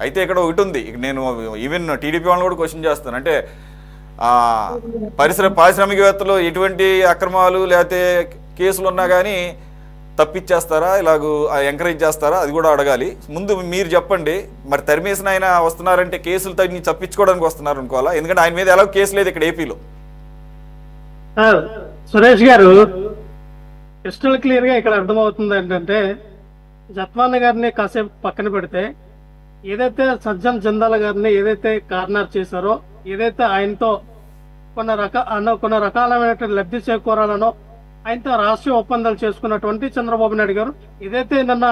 అయితే ఇక్కడ ఒకటి ఉంది, నేను ఈవెన్ టీడీపీ వాళ్ళని కూడా క్వశ్చన్ చేస్తాను. అంటే పారిశ్రామికవేత్తలు ఎటువంటి అక్రమాలు లేకపోతే కేసులు ఉన్నా కానీ తప్పిచ్చేస్తారా, ఇలాగూ ఎంకరేజ్ చేస్తారా, అది కూడా అడగాలి. ముందు మీరు చెప్పండి, మరి తరిమేసిన ఆయన వస్తున్నారంటే కేసులు తప్పించుకోవడానికి వస్తున్నారు అనుకోవాలా? ఎందుకంటే ఆయన మీద ఎలాగో కేసు లేదు ఇక్కడ ఏపీలో. సురేష్ గారు, క్రిస్టల్ క్లియర్ గా ఇక్కడ అర్థమవుతుంది ఏంటంటే, జత్వాని గారిని కాసేపు పక్కన పెడితే, ఏదైతే సజ్జన్ జిందాల్ గారిని ఏదైతే కార్నర్ చేశారో, ఏదైతే ఆయనతో కొన్ని రకాలైనటువంటి లబ్ధి చేకూరాలనో ఆయనతో రాష్ట్రీయ ఒప్పందాలు చేసుకున్నటువంటి చంద్రబాబు నాయుడు గారు, ఏదైతే నిన్న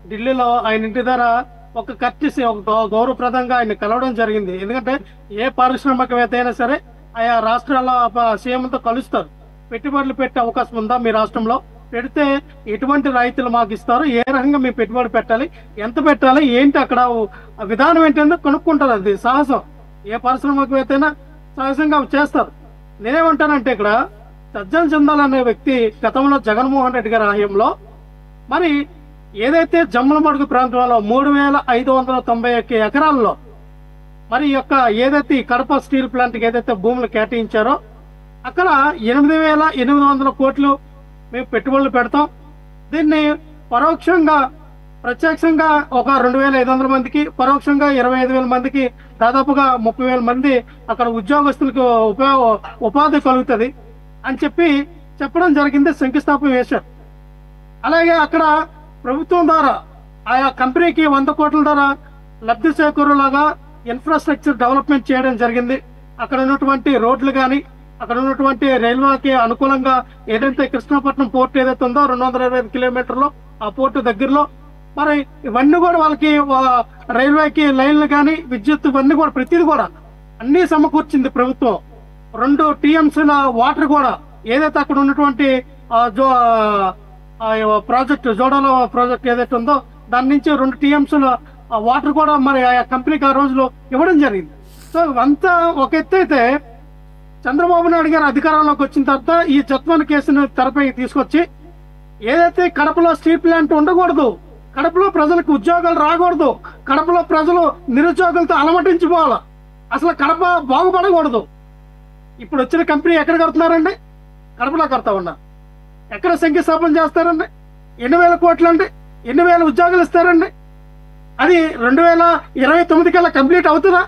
ఢిల్లీలో ఆయన ఇంటి దగ్గర ఒక కర్టిసి, ఒక గౌరవప్రదంగా ఆయన కలవడం జరిగింది. ఎందుకంటే ఏ పారిశ్రామికవేత్త అయినా సరే ఆయా రాష్ట్రాల సీఎంతో కలుస్తారు. పెట్టుబడులు పెట్టే అవకాశం ఉందా మీ రాష్ట్రంలో? పెడితే ఎటువంటి రాయితీలు మాకు ఇస్తారు, ఏ రకంగా మేము పెట్టుబడి పెట్టాలి, ఎంత పెట్టాలి, ఏంటి అక్కడ విధానం ఏంటంటే కనుక్కుంటారు. అది సాహసం, ఏ పారిశ్రామికవేత్త అయినా సహజంగా చేస్తారు. నేనేమంటానంటే, ఇక్కడ సజ్జన్ జిందాల్ అనే వ్యక్తి గతంలో జగన్మోహన్ రెడ్డి గారి హయాంలో మరి ఏదైతే జమ్మలమడుగు ప్రాంతంలో 3,591 ఎకరాల్లో మరి యొక్క ఏదైతే కడప స్టీల్ ప్లాంట్కి ఏదైతే భూములు కేటాయించారో అక్కడ 8,800 కోట్లు మేము పెట్టుబడులు పెడతాం. దీన్ని పరోక్షంగా ప్రత్యక్షంగా ఒక 2,500 మందికి, పరోక్షంగా 25,000 మందికి, దాదాపుగా 30,000 మంది అక్కడ ఉద్యోగస్తులకు ఉపాధి కలుగుతుంది అని చెప్పడం జరిగింది, శంకుస్థాపన వేశారు. అలాగే అక్కడ ప్రభుత్వం ద్వారా ఆయా కంపెనీకి 100 కోట్ల ద్వారా లబ్ధి చేకూరేలాగా ఇన్ఫ్రాస్ట్రక్చర్ డెవలప్మెంట్ చేయడం జరిగింది. అక్కడ ఉన్నటువంటి రోడ్లు కానీ, అక్కడ ఉన్నటువంటి రైల్వేకి అనుకూలంగా ఏదైతే కృష్ణపట్నం పోర్ట్ ఏదైతే ఉందో 225 కిలోమీటర్లు ఆ పోర్టు దగ్గరలో మరి ఇవన్నీ కూడా వాళ్ళకి రైల్వేకి లైన్లు కానీ, విద్యుత్ ఇవన్నీ కూడా ప్రతిదీ కూడా అన్ని సమకూర్చింది ప్రభుత్వం. 2 TMCల వాటర్ కూడా ఏదైతే అక్కడ ఉన్నటువంటి ప్రాజెక్టు జోడాలో ప్రాజెక్ట్ ఏదైతే ఉందో దాని నుంచి 2 TMCల వాటర్ కూడా మరి ఆ కంపెనీకి ఆ రోజులో ఇవ్వడం జరిగింది. సో అంతా ఒక ఎత్తు అయితే, చంద్రబాబు నాయుడు గారు అధికారంలోకి వచ్చిన తర్వాత ఈ జత్వాని కేసును తెరపై తీసుకొచ్చి ఏదైతే కడపలో స్టీల్ ప్లాంట్ ఉండకూడదు, కడపలో ప్రజలకు ఉద్యోగాలు రాకూడదు, కడపలో ప్రజలు నిరుద్యోగులతో అలమటించిపోవాలి, అసలు కడప బాగుపడకూడదు. ఇప్పుడు వచ్చిన కంపెనీ ఎక్కడ కడుతున్నారండి? కడపలో కడతా ఉన్నారు. ఎక్కడ శంకుస్థాపన చేస్తారండి? 8,000 కోట్లు అండి, 8,000 ఉద్యోగాలు ఇస్తారండి. అది 2029 కల్లా కంప్లీట్ అవుతుందా?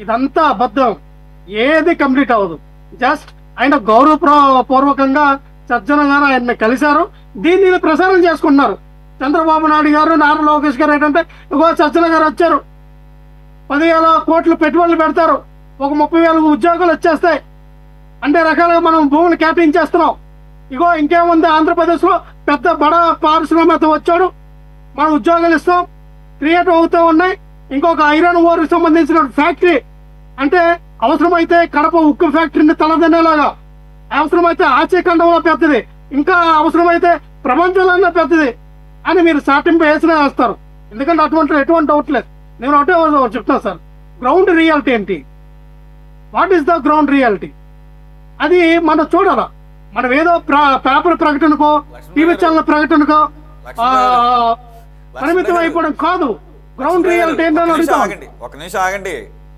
ఇదంతా అబద్ధం, ఏది కంప్లీట్ అవ్వదు. జస్ట్ ఆయన గౌరవపూర్వకంగా సజ్జన గారు ఆయన్ని కలిశారు, దీన్ని ప్రసారం చేసుకుంటున్నారు. చంద్రబాబు నాయుడు గారు, నారా లోకేష్ గారు ఏంటంటే, ఇగో సజ్జన గారు వచ్చారు, 10,000 కోట్లు పెట్టుబడులు పెడతారు, ఒక 30,000 ఉద్యోగాలు వచ్చేస్తాయి, అంటే రకాలుగా మనం భూములు కేటాయించేస్తున్నాం. ఇగో ఇంకేముంది, ఆంధ్రప్రదేశ్ లో పెద్ద బడా పారిశ్రామిక వచ్చాడు, మనం ఉద్యోగాలు ఇస్తాం, క్రియేట్ అవుతూ ఉన్నాయి. ఇంకొక ఐరన్ ఓర్ సంబంధించిన ఫ్యాక్టరీ, అంటే అవసరమైతే కడప ఉక్కు ఫ్యాక్టరీని తలదన్నేలాగా, అవసరమైతే ఆసియా ఖండంలో పెద్దది, ఇంకా అవసరమైతే ప్రపంచంలో పెద్దది అని మీరు సాటింపు వేసినా వేస్తారు. ఎందుకంటే ఎటువంటి డౌట్ లేదు. నేను ఒకటే చెప్తాను సార్, గ్రౌండ్ రియాలిటీ ఏంటి, what is the ground reality, అది మనం చూడాలా. మనం ఏదో పేపర్ ప్రకటనకో, టీవీ ఛానల్ ప్రకటనకో పరిమితం అయిపోవడం కాదు. గ్రౌండ్ రియాలిటీ ఏంటో ఒక నిమిషం ఆగండి.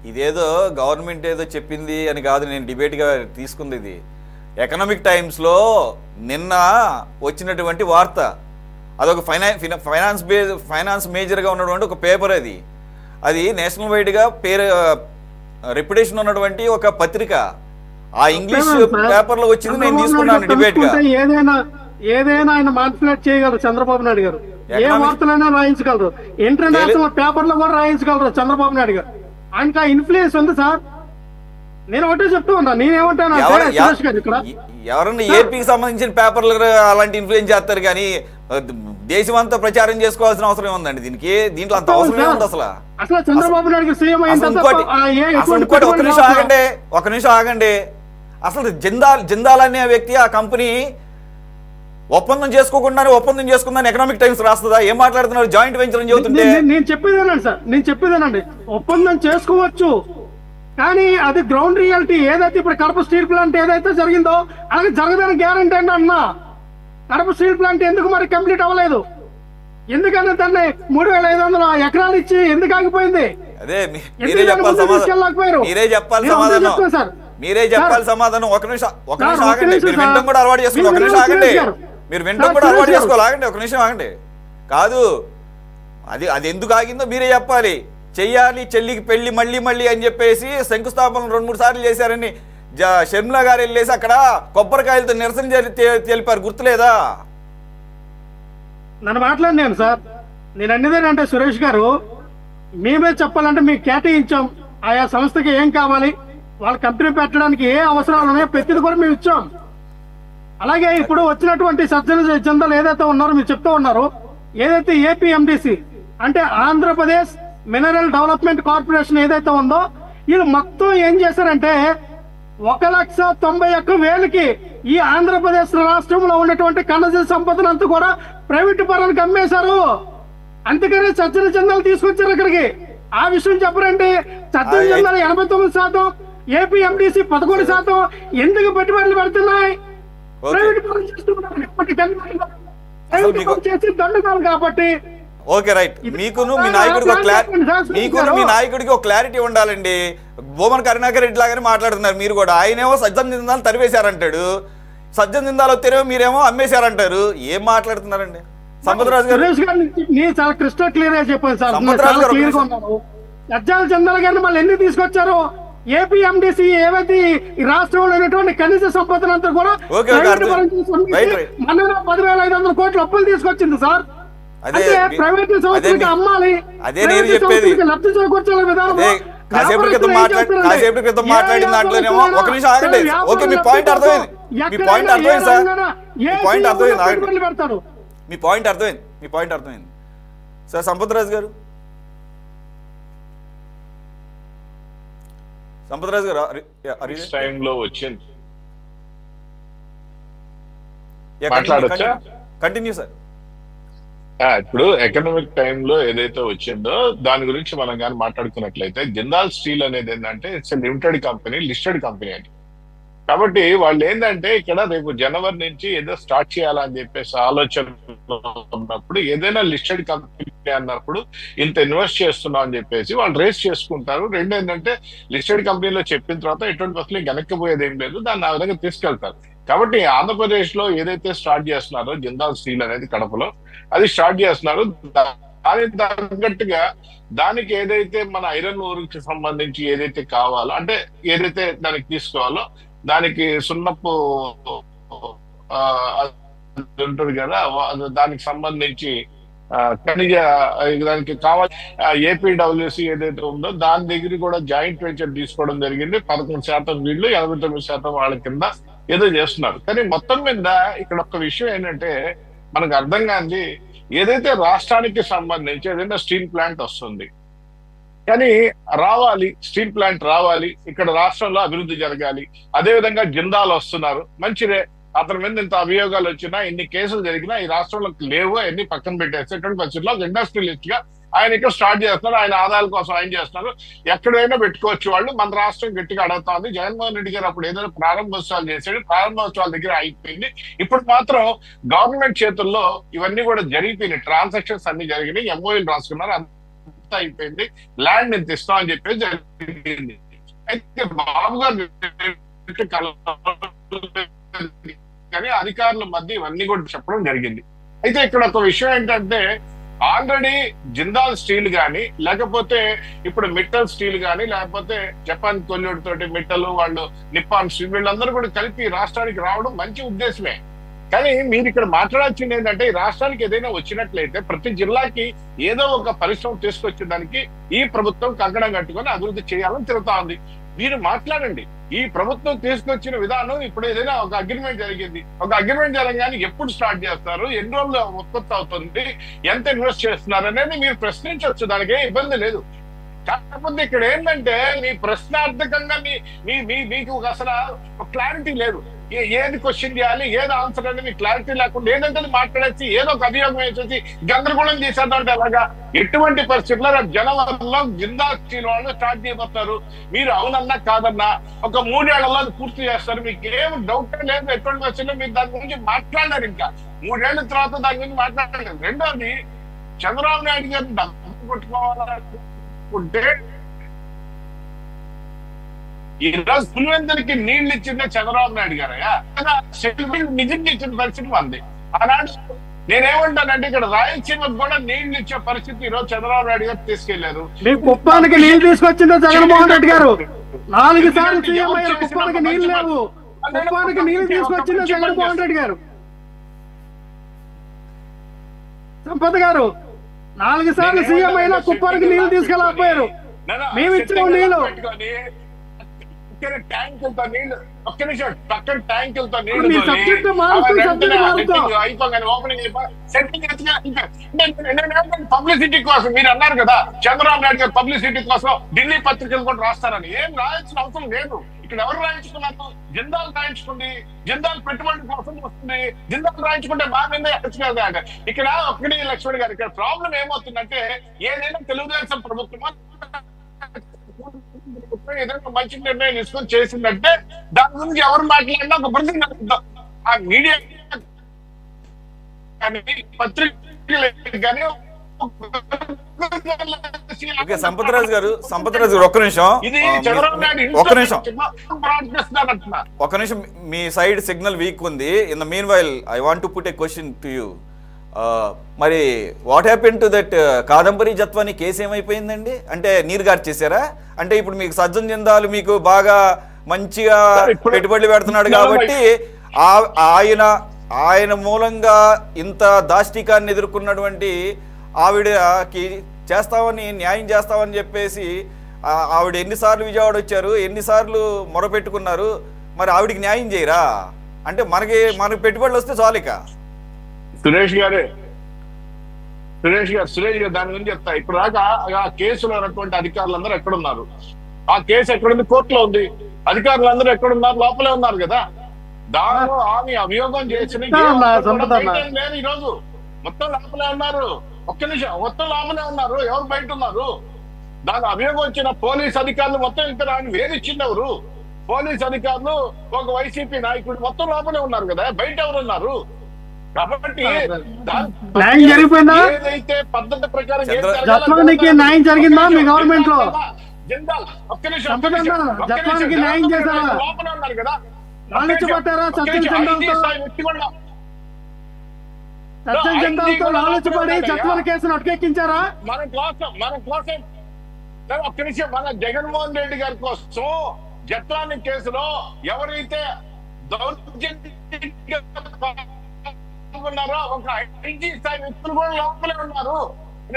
ఇదేదో గవర్నమెంట్ ఏదో చెప్పింది అని కాదు నేను డిబేట్గా తీసుకుంది. ఇది ఎకనామిక్ టైమ్స్లో నిన్న వచ్చినటువంటి వార్త. అదొక ఫైనాన్స్ మేజర్గా ఉన్నటువంటి ఒక పేపర్. అది నేషనల్ వైడ్గా రెప్యుటేషన్ ఉన్నటువంటి ఒక పత్రిక. ఆ ఇంగ్లీష్ పేపర్లో వచ్చింది, నేను తీసుకున్నాను డిబేట్ గా. ఏదైనా ఆయన మానిపులేట్ చేయగలరు చంద్రబాబు నాయుడు గారు, ఏ వార్తలైనా రాయించగలరు, ఇంటర్నేషనల్ పేపర్లో కూడా రాయించగలరు చంద్రబాబు నాయుడు గారు. ఆయనకి ఆ ఇన్ఫ్లుయెన్స్ ఉంది సార్. నేను ఒకటే చెప్తూ ఉన్నా, నేనేమంటాను ఇక్కడ ఎవరన్నా ఏపీకి సంబంధించిన పేపర్లు అలాంటి ఇన్ఫ్లుయెన్స్ చేస్తారు, కానీ దేశం అంతా ప్రచారం చేసుకోవాల్సిన అవసరం ఉందండి దీంట్లో అంత అవసరం ఏముంది అసలు? అసలు చంద్రబాబు నాయుడు సీఎం ఒక నిమిషం ఆగండి. అసలు జిందాల్ అనే వ్యక్తి, ఆ కంపెనీ ఒప్పందం చేసుకుందని ఎకనామిక్ టైమ్స్ రాస్తుందా? ఏం మాట్లాడుతున్నారు? జాయింట్ వెంచర్ అని చెబుతుంటే నేను చెప్పేదేనండి సార్, నేను చెప్పేదేనండి, ఒప్పందం చేసుకోవచ్చు, కానీ అది గ్రౌండ్ రియాలిటీ. ఏదైతే ఇప్పుడు కడప స్టీల్ ప్లాంట్ ఏదైతే జరిగిందో అలాగే జరగదని గ్యారంటీ అండి అన్నా. కడప స్టీల్ ప్లాంట్ ఎందుకు మరి కంప్లీట్ అవ్వలేదు? ఎందుకంటే దాన్ని 3,500 ఎకరాలు ఇచ్చి ఎందుకు ఆగిపోయింది? అదే మీరే చెప్పాలి సమాధానం. మీరే చెప్పాలి సమాధానం. మీరే చెప్పాలి సమాధానం. ఒక నిమిషం ఆగండి. మీరు వినడం కూడా అలవాటు చేసుకోండి. ఒక నిమిషం ఆగండి. మీరు వినడం కూడా అలవాటు చేసుకోవాలి. ఆగండి, ఒక నిమిషం ఆగండి. కాదు, అది ఎందుకు ఆగిందో మీరే చెప్పాలి. చెయ్యాలి చెల్లికి పెళ్లి మళ్ళీ అని చెప్పేసి శంకుస్థాపన 2-3 సార్లు చేశారని షర్మిల గారు వెళ్ళేసి అక్కడ కొబ్బరికాయలతో నిరసన తెలిపారు, గుర్తులేదా? నన్ను మాట్లాడినాను సార్. నేను అన్నదేనంటే సురేష్ గారు, మేమే చెప్పాలంటే మీకు కేటాయించాం. ఆయా సంస్థకి ఏం కావాలి, వాళ్ళ కంపెనీ పెట్టడానికి ఏ అవసరాలు ఉన్నాయో ప్రతిది కూడా మేము ఇచ్చాం. అలాగే ఇప్పుడు వచ్చినటువంటి సజ్జన జందాలు ఏదైతే ఉన్నారో మీరు చెప్తూ ఉన్నారు, ఏదైతే ఏపీఎండిసి అంటే ఆంధ్రప్రదేశ్ మినరల్ డెవలప్మెంట్ కార్పొరేషన్ ఏదైతే ఉందో, వీళ్ళు మొత్తం ఏం చేశారంటే 1,91,000కి ఈ ఆంధ్రప్రదేశ్ రాష్ట్రంలో ఉన్నటువంటి ఖనిజ సంపదనంతా కూడా ప్రైవేట్ పరానికి అమ్మేశారు. అందుకనే సజ్జన చందాలు తీసుకొచ్చారు ఇక్కడికి. ఆ విషయం చెప్పరండి. సజ్జన చందాలు 89%, ఏపీఎండిసి 11% ఎందుకు పెట్టుబడులు పెడుతున్నాయి? ప్రైవేట్ పరం చేస్తున్నారు దండుకాలు కాబట్టి. Okay, right. మీకును మీ నాయకుడికి ఒక క్లారిటీ ఉండాలండి. భూమన్ కరుణాకర్ రెడ్డి లాగానే మాట్లాడుతున్నారు మీరు కూడా. ఆయనేమో సజ్జన జిందాలు తరివేశారంటాడు, సజ్జన జిందాలు వస్తేనేమో మీరేమో అమ్మేశారంటారు. ఏం మాట్లాడుతున్నారండి? సంపత్రాజు గారు చాలా క్రిస్టల్ క్లియర్ గా చెప్పాను సార్. సజ్జన జిందాల్ గారిని మళ్ళీ ఎందుకు తీసుకొచ్చారు? ఏపీఎండిసి ఏవైతే ఈ రాష్ట్రంలో ఉన్నటువంటి ఖనిజ సంపదనంతా కూడా 10,500 కోట్ల అప్పులు తీసుకొచ్చింది సార్. ప్రైవేట్ సంస్థలకి అమ్మాలి, అదే నేను చెప్పేది. లబ్ధి చేకూర్చాల విధానం. కాసేపు క్రితం మాట్లాడిన దాంట్లోనేమో ఒక నిమిషం ఆగండి. ఓకే, మీ పాయింట్ అర్థమైంది. మీ పాయింట్ అర్థమైంది సార్. మీ పాయింట్ అర్థమైంది. మీ పాయింట్ అర్థమైంది సార్. సంపత్రాజు గారు, సంపత్రాజు గారు టైంలో వచ్చింది, కంటిన్యూ సార్. ఇప్పుడు ఎకనామిక్ టైంలో ఏదైతే వచ్చిందో దాని గురించి మనం కానీ మాట్లాడుకున్నట్లయితే, జిందాల్ స్టీల్ అనేది ఏంటంటే it's limited company, listed company అని. కాబట్టి వాళ్ళు ఏంటంటే ఇక్కడ రేపు జనవరి నుంచి ఏదో స్టార్ట్ చేయాలని చెప్పేసి ఆలోచన ఉన్నప్పుడు, ఏదైనా లిస్టెడ్ కంపెనీ అన్నప్పుడు ఇంత ఇన్వెస్ట్ చేస్తున్నాం అని చెప్పేసి వాళ్ళు రేస్ చేసుకుంటారు. రెండు ఏంటంటే లిస్టెడ్ కంపెనీలో చెప్పిన తర్వాత ఎటువంటి బస్సులు వెనక్కిపోయేది ఏం లేదు, దాన్ని ఆ విధంగా తీసుకెళ్తారు. కాబట్టి ఆంధ్రప్రదేశ్ లో ఏదైతే స్టార్ట్ చేస్తున్నారో జిందాల్ స్టీల్ అనేది కడపలో అది స్టార్ట్ చేస్తున్నారు. దానికి తగ్గట్టుగా దానికి ఏదైతే మన ఐరన్ ఓర్కి సంబంధించి ఏదైతే కావాలో, అంటే ఏదైతే దానికి తీసుకోవాలో దానికి సున్నపు ఉంటుంది కదా, దానికి సంబంధించి ఖనిజ దానికి కావాలి ఏపీడబ్ల్యూసి ఏదైతే ఉందో దాని దగ్గర కూడా జాయింట్ వెంచర్ తీసుకోవడం జరిగింది. 11% వీళ్ళు, 89% వాళ్ళ కింద ఏదో చేస్తున్నారు. కానీ మొత్తం మీద ఇక్కడ ఒక విషయం ఏంటంటే మనకు అర్థం కాంది, ఏదైతే రాష్ట్రానికి సంబంధించి ఏదైనా స్టీల్ ప్లాంట్ వస్తుంది, కానీ రావాలి, స్టీల్ ప్లాంట్ రావాలి, ఇక్కడ రాష్ట్రంలో అభివృద్ధి జరగాలి. అదేవిధంగా జిందాల్ వస్తున్నారు, మంచిదే. అతని మీద ఇంత అభియోగాలు వచ్చినా, ఇన్ని కేసులు జరిగినా ఈ రాష్ట్రంలో లేవు, అన్ని పక్కన పెట్టేసేటువంటి పరిస్థితుల్లో ఇండస్ట్రియలిస్ట్ గా ఆయన ఇక్కడ స్టార్ట్ చేస్తున్నారు. ఆయన ఆదాయాల కోసం ఆయన చేస్తున్నారు. ఎక్కడైనా పెట్టుకోవచ్చు వాళ్ళు. మన రాష్ట్రం గట్టిగా అడుగుతా ఉంది. జగన్మోహన్ రెడ్డి గారు అప్పుడు ఏదైనా ప్రారంభోత్సవాలు చేశాడు, ప్రారంభోత్సవాల దగ్గర అయిపోయింది. ఇప్పుడు మాత్రం గవర్నమెంట్ చేతుల్లో ఇవన్నీ కూడా జరిగిపోయినాయి, ట్రాన్సాక్షన్స్ అన్ని జరిగినాయి, ఎంఓయూలు రాసుకున్నారు, అంతా అయిపోయింది, ల్యాండ్ ఇంత ఇస్తాం అని చెప్పేసి జరిగింది. అయితే బాబు గారు కానీ అధికారుల మధ్య ఇవన్నీ కూడా చెప్పడం జరిగింది. అయితే ఇక్కడ ఒక విషయం ఏంటంటే, ఆల్రెడీ జిందాల్ స్టీల్ గాని, లేకపోతే ఇప్పుడు మిట్టల్ స్టీల్ గాని, లేకపోతే జపాన్ కొల్లుడితోటి మిట్టలు, వాళ్ళు నిప్పాన్ స్టీల్, వీళ్ళందరూ కూడా కలిపి రాష్ట్రానికి రావడం మంచి ఉద్దేశమే. కానీ మీరు ఇక్కడ మాట్లాడాల్సింది ఏంటంటే, ఈ రాష్ట్రానికి ఏదైనా వచ్చినట్లయితే ప్రతి జిల్లాకి ఏదో ఒక పరిశ్రమ తీసుకొచ్చేదానికి ఈ ప్రభుత్వం కంకణం కట్టుకొని అభివృద్ధి చేయాలని తిరుగుతా ఉంది. మీరు మాట్లాడండి. ఈ ప్రభుత్వం తీసుకొచ్చిన విధానం, ఇప్పుడు ఏదైనా ఒక అగ్రిమెంట్ జరిగింది, ఒక అగ్రిమెంట్ జరగగానే ఎప్పుడు స్టార్ట్ చేస్తారు, ఎన్ని రోజులు ఉత్పత్తి అవుతుంది, ఎంత ఇన్వెస్ట్ చేస్తున్నారు అనేది మీరు ప్రశ్నించవచ్చు, దానికి ఇబ్బంది లేదు. కాకపోతే ఇక్కడ ఏంటంటే మీ ప్రశ్నార్థకంగా మీకు అసలు క్లారిటీ లేదు. ఏది క్వశ్చన్ చేయాలి, ఏది ఆన్సర్ అనేది క్లారిటీ లేకుండా ఏదంటే మాట్లాడేసి ఏదో ఒక అభియోగం వేసేసి గందరగోళం చేసేదంటే అలాగా. ఎటువంటి పరిస్థితుల్లో జనవరిలో జిందాల్ స్టీల్ వాళ్ళు స్టార్ట్ చేయబోతారు. మీరు అవునన్నా కాదన్నా ఒక 3 ఏళ్లలో పూర్తి చేస్తారు. మీకు ఏం డౌట్ లేదు. ఎటువంటి పరిస్థితుల్లో మీరు దాని గురించి మాట్లాడారు. ఇంకా 3 ఏళ్ల తర్వాత దాని గురించి మాట్లాడలేదు. రెండోది, చంద్రబాబు నాయుడు గారిని డబ్బు కొట్టుకోవాలనుకుంటే ఈ రోజు పులివెందులకి నీళ్లు ఇచ్చిందే చంద్రబాబు నాయుడు గారయ్యా. నిజంగా ఇచ్చిన పరిస్థితి ఉంది. ఆనాడు నేనేమంటానంటే ఇక్కడ రాయలసీమకు కూడా నీళ్లు ఇచ్చే పరిస్థితి ఈ రోజు చంద్రబాబు నాయుడు గారు తీసుకెళ్లారు. మీ కుప్పానికి నీళ్లు తీసుకొచ్చిందో జగన్మోహన్ రెడ్డి గారు. 4 సార్లు సీఎం అయ్యారు, కుప్పానికి నీళ్లు లేవు. కుప్పానికి నీళ్లు తీసుకొచ్చిందో జగన్మోహన్ రెడ్డి గారు. సంపత్ గారు 4 సార్లు సీఎం అయినా కుప్పానికి నీళ్లు తీసుకెళ్ళకపోయారు. మేము ఇచ్చిన నీళ్లు ట్యాంకులతో నీళ్లు, ఒక్క నిమిషం పక్కన ట్యాంకులతో నీళ్లు అయిపోగానే ఓపెనింగ్ పబ్లిసిటీ కోసం మీరు అన్నారు కదా చంద్రబాబు నాయుడు గారు పబ్లిసిటీ కోసం ఢిల్లీ పత్రికలు కూడా రాస్తారని. ఏం రాయాల్సిన అవసరం లేదు. ఇక్కడ ఎవరు రాయించుకున్నారు? జిందాల్ రాయించుకుంది. జిందాల్ పెట్టుబడి కోసం వస్తుంది. జిందాల్ రాయించుకుంటే మా మీద హెచ్చరిక. ఇక్కడ ఒక్కడి లక్ష్మణ్ గారు ఇక్కడ ప్రాబ్లం ఏమవుతుందంటే ఏదైనా తెలుగుదేశం ప్రభుత్వం ఏదైనా మంచి నిర్ణయం తీసుకొని చేసిందంటే దాని గురించి ఎవరు మాట్లాడినా ఒక ప్రతినిధి ఆ మీడియా కానీ పత్రికలు కానీ. సంపత్రాజు గారు ఒక్క నిమిషం, ఒక్క నిమిషం. మీ సైడ్ సిగ్నల్ వీక్ ఉంది. In the meanwhile I want to put a question to you. మరి what happen to that Kadambari Jatwani case ఏమైపోయిందండి? అంటే నీరు గార్చేశారా? అంటే ఇప్పుడు మీకు సజ్జన్ జిందాల్ మీకు బాగా మంచిగా పెట్టుబడులు పెడుతున్నాడు కాబట్టి ఆయన మూలంగా ఇంత దాష్టికాన్ని ఎదుర్కొన్నటువంటి ఆవిడకి న్యాయం చేస్తామని చెప్పేసి ఆవిడ ఎన్నిసార్లు విజయవాడ వచ్చారు, ఎన్నిసార్లు మొరపెట్టుకున్నారు, మరి ఆవిడికి న్యాయం చేయరా? అంటే మనకి పెట్టుబడులు వస్తే చాలిక. సురేష్ గారు దాని గురించి చెప్తా. ఇప్పుడు దాకా ఆ కేసులో ఉన్నటువంటి అధికారులందరూ ఎక్కడున్నారు? ఆ కేసు ఎక్కడుంది? కోర్టులో ఉంది. అధికారులందరూ ఎక్కడున్నారు? లోపలే ఉన్నారు కదా. దానిలో ఆమె అభియోగం చేసిన లేదు. ఈ రోజు మొత్తం లోపలే ఉన్నారు. ఒక్క నిమిషం, మొత్తం లోపలే ఉన్నారు. ఎవరు బయట ఉన్నారు? దాని అభియోగం వచ్చిన పోలీస్ అధికారులు మొత్తం ఇక్కడ ఆయన వేధిచ్చింది ఎవరు? పోలీస్ అధికారులు, ఒక వైసీపీ నాయకుడు మొత్తం లోపలే ఉన్నారు కదా. బయట ఎవరు ఉన్నారు? కాబట్టి ఏదైతే పద్ధతి ప్రకారం జత్వానికి న్యాయం జరిగిందా మీ గవర్నమెంట్ లో? జిందాల్ ఒక్క నిమిషం, జత్వానికి న్యాయం చేశారా? లోపల ఉన్నారు కదా. లాలచిపడ్డారా? సజ్జన్ జిందాల్తో లాలచిపడి జత్వాల కేసును అటకెక్కించారా? మన కోసం ఒక్క నిమిషం, మన జగన్మోహన్ రెడ్డి గారి కోసం జత్వాని కేసులో ఎవరైతే ఉన్నారో ఒక ఐజీ స్థాయి వ్యక్తులు కూడా లోపలే ఉన్నారు.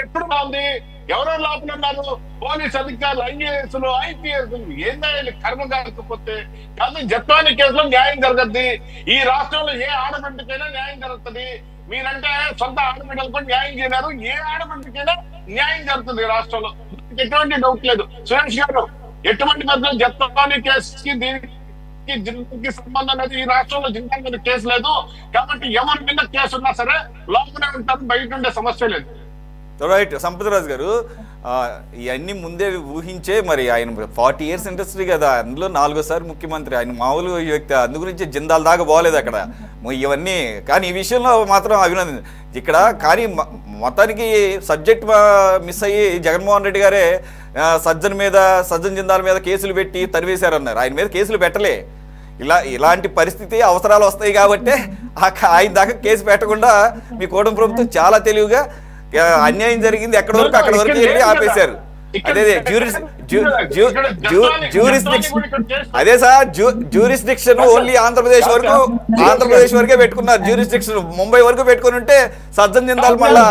ఎప్పుడు బాగుంది? ఎవరో లోపల ఉన్నారు? పోలీస్ అధికారులు, ఐఏఎస్లు, ఐపీఎస్లు. ఏందా కర్మ కాకపోతే కాదు. జత్వాని కేసులో న్యాయం జరగద్ది. ఈ రాష్ట్రంలో ఏ ఆడబిడ్డకైనా న్యాయం జరుగుతుంది. మీరంటే సొంత ఆడబిడ్డలు కూడా న్యాయం చేయలేరు. ఏ ఆడబిడ్డకైనా న్యాయం జరుగుతుంది ఈ రాష్ట్రంలో. ఎటువంటి డౌట్ లేదు. సురేష్ గారు ఎటువంటి మధ్య జత్వాని కేసుకి దీనికి జిందాల్కి సంబంధం అనేది ఈ రాష్ట్రంలో జిందాల్ మీద కేసు లేదు. కాబట్టి ఎవరి మీద కేసు ఉన్నా సరే లోపలే ఉంటారు, బయట ఉండే సమస్య లేదు. రైట్. సంపత్రాజు గారు ఇవన్నీ ముందే ఊహించే మరి ఆయన 40 years ఇండస్ట్రీ కదా, అందులో 4వ ముఖ్యమంత్రి. ఆయన మామూలు వ్యక్తి, అందు గురించి జిందాల్ దాకా పోలేదు అక్కడ ఇవన్నీ. కానీ ఈ విషయంలో మాత్రం అభినందన ఇక్కడ. కానీ మొత్తానికి సబ్జెక్ట్ మిస్ అయ్యి జగన్మోహన్ రెడ్డి గారే సజ్జన్ జిందాల్ మీద కేసులు పెట్టి తరివేశారన్నారు. ఆయన మీద కేసులు పెట్టలే. ఇలాంటి పరిస్థితి అవసరాలు వస్తాయి కాబట్టి ఆయన దాకా కేసు పెట్టకుండా మీ కూటమి ప్రభుత్వం చాలా తెలివిగా అన్యాయం జరిగింది ఎక్కడ వరకు అక్కడ వరకు వెళ్ళి ఆపేశారు. అదే సార్ జ్యూరిస్డిక్షన్ ఓన్లీ ఆంధ్రప్రదేశ్ వరకే పెట్టుకున్నారు. జ్యూరిస్డిక్షన్ ముంబై వరకు పెట్టుకుని ఉంటే సజ్జన్ జిందాల్ మళ్ళా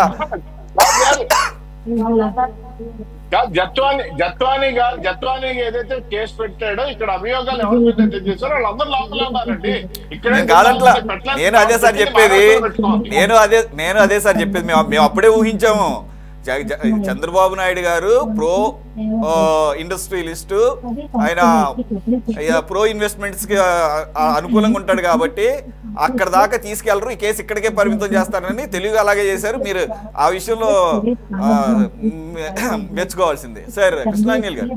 జత్వాని ఏదైతే కేసు పెట్టాడో ఇక్కడ అభియోగాలు ఎవరి మీద చేశారో వాళ్ళందరూ లోపల ఉన్నారండి. ఇక్కడ కాదంట్లా నేను అదే సార్ చెప్పేది. మేము అప్పుడే ఊహించాము. చంద్రబాబు నాయుడు గారు ప్రో ఇండస్ట్రియలిస్టు, ఆయన ప్రో ఇన్వెస్ట్మెంట్స్ కి అనుకూలంగా ఉంటాడు కాబట్టి అక్కడ దాకా తీసుకెళ్లరు, ఈ కేసు ఇక్కడికే పరిమితం చేస్తారని తెలివిగా అలాగే చేశారు. మీరు ఆ విషయంలో మెచ్చుకోవాల్సిందే. సార్ కృష్ణాంజలి గారు.